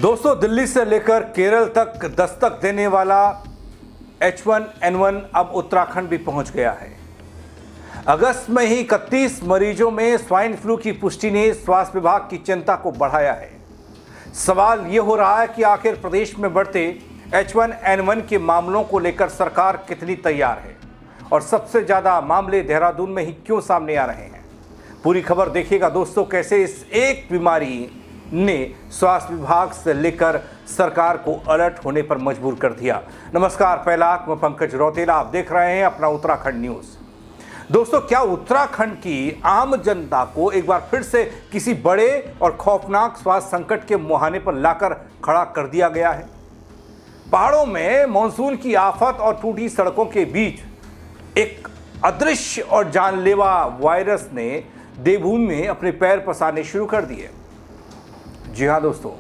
दोस्तों, दिल्ली से लेकर केरल तक दस्तक देने वाला H1N1 अब उत्तराखंड भी पहुंच गया है। अगस्त में ही 31 मरीजों में स्वाइन फ्लू की पुष्टि ने स्वास्थ्य विभाग की चिंता को बढ़ाया है। सवाल ये हो रहा है कि आखिर प्रदेश में बढ़ते H1N1 के मामलों को लेकर सरकार कितनी तैयार है और सबसे ज्यादा मामले देहरादून में ही क्यों सामने आ रहे हैं। पूरी खबर देखिएगा दोस्तों, कैसे इस एक बीमारी ने स्वास्थ्य विभाग से लेकर सरकार को अलर्ट होने पर मजबूर कर दिया। नमस्कार, पहला मैं पंकज रौतेला, आप देख रहे हैं अपना उत्तराखंड न्यूज। दोस्तों, क्या उत्तराखंड की आम जनता को एक बार फिर से किसी बड़े और खौफनाक स्वास्थ्य संकट के मुहाने पर लाकर खड़ा कर दिया गया है? पहाड़ों में मानसून की आफत और टूटी सड़कों के बीच एक अदृश्य और जानलेवा वायरस ने देवभूमि में अपने पैर पसारने शुरू कर दिए। जी हाँ दोस्तों,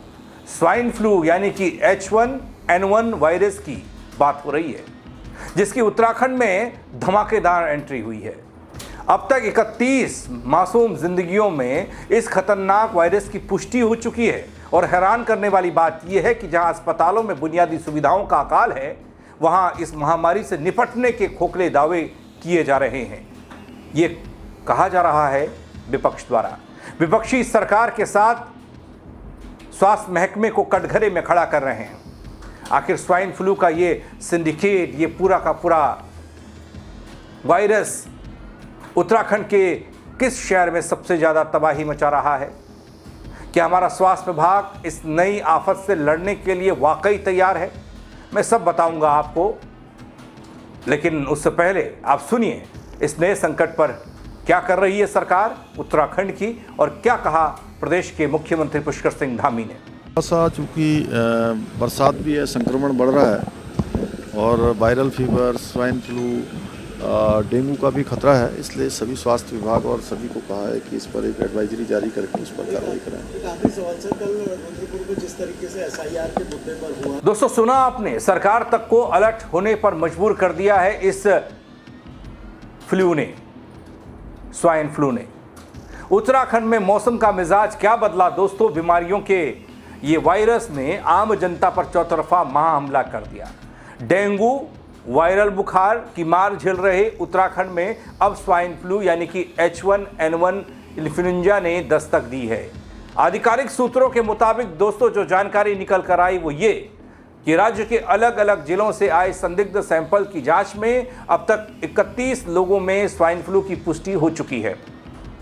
स्वाइन फ्लू यानी कि H1N1 वायरस की बात हो रही है, जिसकी उत्तराखंड में धमाकेदार एंट्री हुई है। अब तक 31 मासूम जिंदगियों में इस खतरनाक वायरस की पुष्टि हो चुकी है और हैरान करने वाली बात यह है कि जहां अस्पतालों में बुनियादी सुविधाओं का अकाल है, वहां इस महामारी से निपटने के खोखले दावे किए जा रहे हैं। ये कहा जा रहा है विपक्ष द्वारा। विपक्षी सरकार के साथ स्वास्थ्य महकमे को कटघरे में खड़ा कर रहे हैं। आखिर स्वाइन फ्लू का ये सिंडिकेट, ये पूरा का पूरा वायरस उत्तराखंड के किस शहर में सबसे ज़्यादा तबाही मचा रहा है? क्या हमारा स्वास्थ्य विभाग इस नई आफत से लड़ने के लिए वाकई तैयार है? मैं सब बताऊंगा आपको, लेकिन उससे पहले आप सुनिए इस नए संकट पर क्या कर रही है सरकार उत्तराखंड की और क्या कहा प्रदेश के मुख्यमंत्री पुष्कर सिंह धामी ने। ऐसा चूँकि बरसात भी है, संक्रमण बढ़ रहा है और viral fever, swine flu, dengue का भी खतरा है, इसलिए सभी स्वास्थ्य विभाग और सभी को कहा है कि इस पर एक एडवाइजरी जारी करके उस पर कार्रवाई करें। जिस तरीके से SIR के मुद्दे पर हुआ, दोस्तों सुना आपने, सरकार तक को अलर्ट होने पर मजबूर कर दिया है इस फ्लू ने, स्वाइन फ्लू ने। उत्तराखंड में मौसम का मिजाज क्या बदला दोस्तों? बीमारियों के ये वायरस ने आम जनता पर चौतरफा महा हमला कर दिया। डेंगू, वायरल बुखार की मार झेल रहे उत्तराखंड में अब स्वाइन फ्लू यानी कि H1N1 इन्फ्लुएंजा ने दस्तक दी है। आधिकारिक सूत्रों के मुताबिक दोस्तों जो जानकारी निकल कर आई वो ये कि राज्य के अलग अलग जिलों से आए संदिग्ध सैंपल की जांच में अब तक 31 लोगों में स्वाइन फ्लू की पुष्टि हो चुकी है।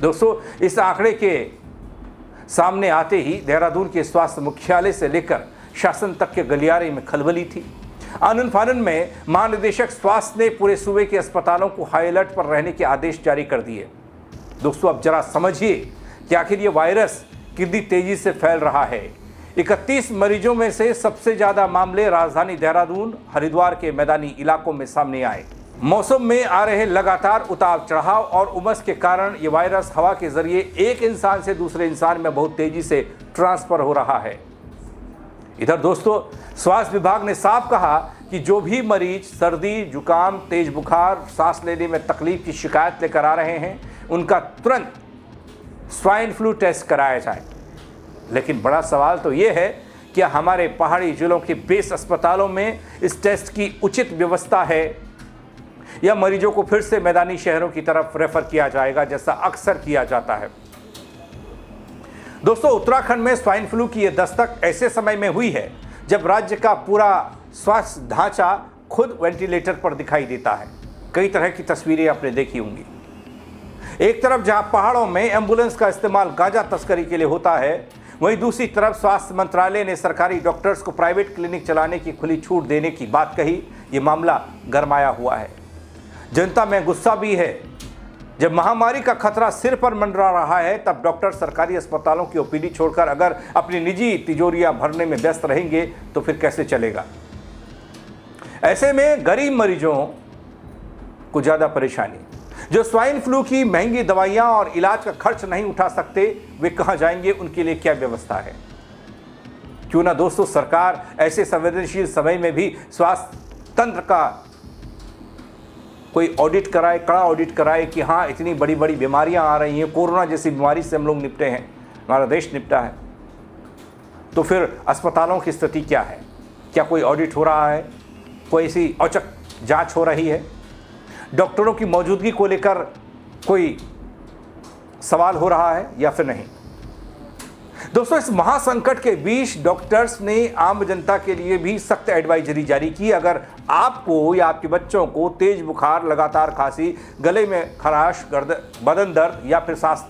दोस्तों, इस आंकड़े के सामने आते ही देहरादून के स्वास्थ्य मुख्यालय से लेकर शासन तक के गलियारे में खलबली थी। आनन फानन में महानिदेशक स्वास्थ्य ने पूरे सूबे के अस्पतालों को हाई अलर्ट पर रहने के आदेश जारी कर दिए। दोस्तों, अब जरा समझिए कि आखिर ये वायरस कितनी तेजी से फैल रहा है। 31 मरीजों में से सबसे ज्यादा मामले राजधानी देहरादून, हरिद्वार के मैदानी इलाकों में सामने आए। मौसम में आ रहे लगातार उतार चढ़ाव और उमस के कारण ये वायरस हवा के जरिए एक इंसान से दूसरे इंसान में बहुत तेजी से ट्रांसफर हो रहा है। इधर दोस्तों, स्वास्थ्य विभाग ने साफ कहा कि जो भी मरीज सर्दी, जुकाम, तेज बुखार, सांस लेने में तकलीफ की शिकायत लेकर आ रहे हैं, उनका तुरंत स्वाइन फ्लू टेस्ट कराया जाए। लेकिन बड़ा सवाल तो ये है कि हमारे पहाड़ी जिलों के बेस अस्पतालों में इस टेस्ट की उचित व्यवस्था है या मरीजों को फिर से मैदानी शहरों की तरफ रेफर किया जाएगा जैसा अक्सर किया जाता है। दोस्तों, उत्तराखंड में स्वाइन फ्लू की यह दस्तक ऐसे समय में हुई है जब राज्य का पूरा स्वास्थ्य ढांचा खुद वेंटिलेटर पर दिखाई देता है। कई तरह की तस्वीरें आपने देखी होंगी। एक तरफ जहां पहाड़ों में एम्बुलेंस का इस्तेमाल गांजा तस्करी के लिए होता है, वहीं दूसरी तरफ स्वास्थ्य मंत्रालय ने सरकारी डॉक्टर्स को प्राइवेट क्लिनिक चलाने की खुली छूट देने की बात कही। ये मामला गरमाया हुआ है। जनता में गुस्सा भी है। जब महामारी का खतरा सिर पर मंडरा रहा है, तब डॉक्टर सरकारी अस्पतालों की OPD छोड़कर अगर अपनी निजी तिजोरियां भरने में व्यस्त रहेंगे तो फिर कैसे चलेगा? ऐसे में गरीब मरीजों को ज्यादा परेशानी। जो स्वाइन फ्लू की महंगी दवाइयां और इलाज का खर्च नहीं उठा सकते, वे कहां जाएंगे? उनके लिए क्या व्यवस्था है? क्यों ना दोस्तों सरकार ऐसे संवेदनशील समय में भी स्वास्थ्य तंत्र का कोई ऑडिट कराए, कड़ा ऑडिट कराए कि हाँ, इतनी बड़ी बड़ी बीमारियां आ रही हैं, कोरोना जैसी बीमारी से हम लोग निपटे हैं, हमारा देश निपटा है। तो फिर अस्पतालों की स्थिति क्या है? क्या कोई ऑडिट हो रहा है? कोई ऐसी औचक जांच हो रही है? डॉक्टरों की मौजूदगी को लेकर कोई सवाल हो रहा है या फिर नहीं? दोस्तों, इस महासंकट के बीच डॉक्टर्स ने आम जनता के लिए भी सख्त एडवाइजरी जारी की। अगर आपको या आपके बच्चों को तेज बुखार, लगातार खांसी, गले में खराश, बदन दर्द या फिर सांस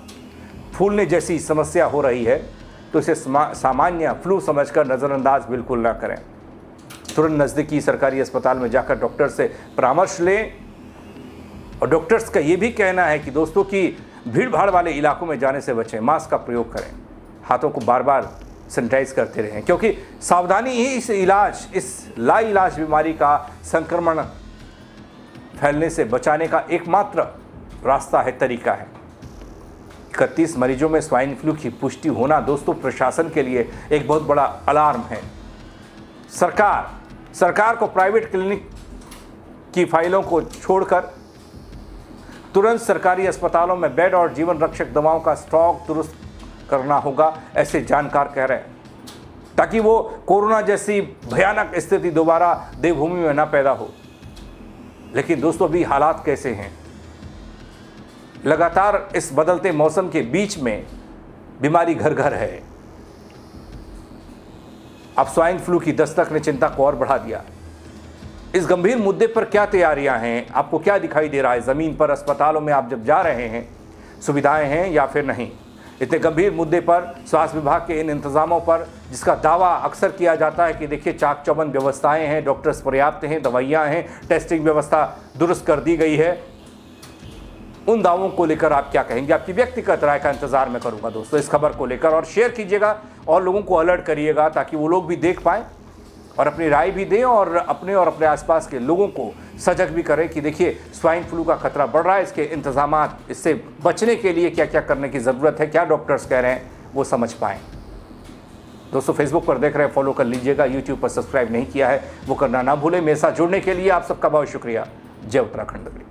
फूलने जैसी समस्या हो रही है तो इसे सामान्य फ्लू समझकर नज़रअंदाज बिल्कुल ना करें। तुरंत नज़दीकी सरकारी अस्पताल में जाकर डॉक्टर से परामर्श लें। और डॉक्टर्स का ये भी कहना है कि दोस्तों की भीड़ भाड़ वाले इलाकों में जाने से बचें, मास्क का प्रयोग करें, हाथों को बार बार सैनिटाइज करते रहें, क्योंकि सावधानी ही इस लाइलाज बीमारी का संक्रमण फैलने से बचाने का एकमात्र रास्ता है, तरीका है। 31 मरीजों में स्वाइन फ्लू की पुष्टि होना दोस्तों प्रशासन के लिए एक बहुत बड़ा अलार्म है। सरकार को प्राइवेट क्लिनिक की फाइलों को छोड़कर तुरंत सरकारी अस्पतालों में बेड और जीवन रक्षक दवाओं का स्टॉक दुरुस्त करना होगा, ऐसे जानकार कह रहे हैं, ताकि वो कोरोना जैसी भयानक स्थिति दोबारा देवभूमि में ना पैदा हो। लेकिन दोस्तों, अभी हालात कैसे हैं? लगातार इस बदलते मौसम के बीच में बीमारी घर घर है। अब स्वाइन फ्लू की दस्तक ने चिंता को और बढ़ा दिया। इस गंभीर मुद्दे पर क्या तैयारियां हैं? आपको क्या दिखाई दे रहा है ज़मीन पर, अस्पतालों में आप जब जा रहे हैं? सुविधाएं हैं या फिर नहीं? इतने गंभीर मुद्दे पर स्वास्थ्य विभाग के इन इंतज़ामों पर, जिसका दावा अक्सर किया जाता है कि देखिए चाक चौबंद व्यवस्थाएं हैं, डॉक्टर्स पर्याप्त हैं, दवाइयाँ हैं, टेस्टिंग व्यवस्था दुरुस्त कर दी गई है, उन दावों को लेकर आप क्या कहेंगे? आपकी व्यक्तिगत राय का इंतजार मैं करूंगा दोस्तों इस खबर को लेकर। और शेयर कीजिएगा और लोगों को अलर्ट करिएगा ताकि वो लोग भी देख पाएँ और अपनी राय भी दें और अपने आसपास के लोगों को सजग भी करें कि देखिए स्वाइन फ्लू का खतरा बढ़ रहा है, इसके इंतजामात, इससे बचने के लिए क्या क्या करने की ज़रूरत है, क्या डॉक्टर्स कह रहे हैं, वो समझ पाएँ। दोस्तों, फेसबुक पर देख रहे हैं, फॉलो कर लीजिएगा। यूट्यूब पर सब्सक्राइब नहीं किया है वो करना ना भूलें। मेरे साथ जुड़ने के लिए आप सबका बहुत शुक्रिया। जय उत्तराखंड।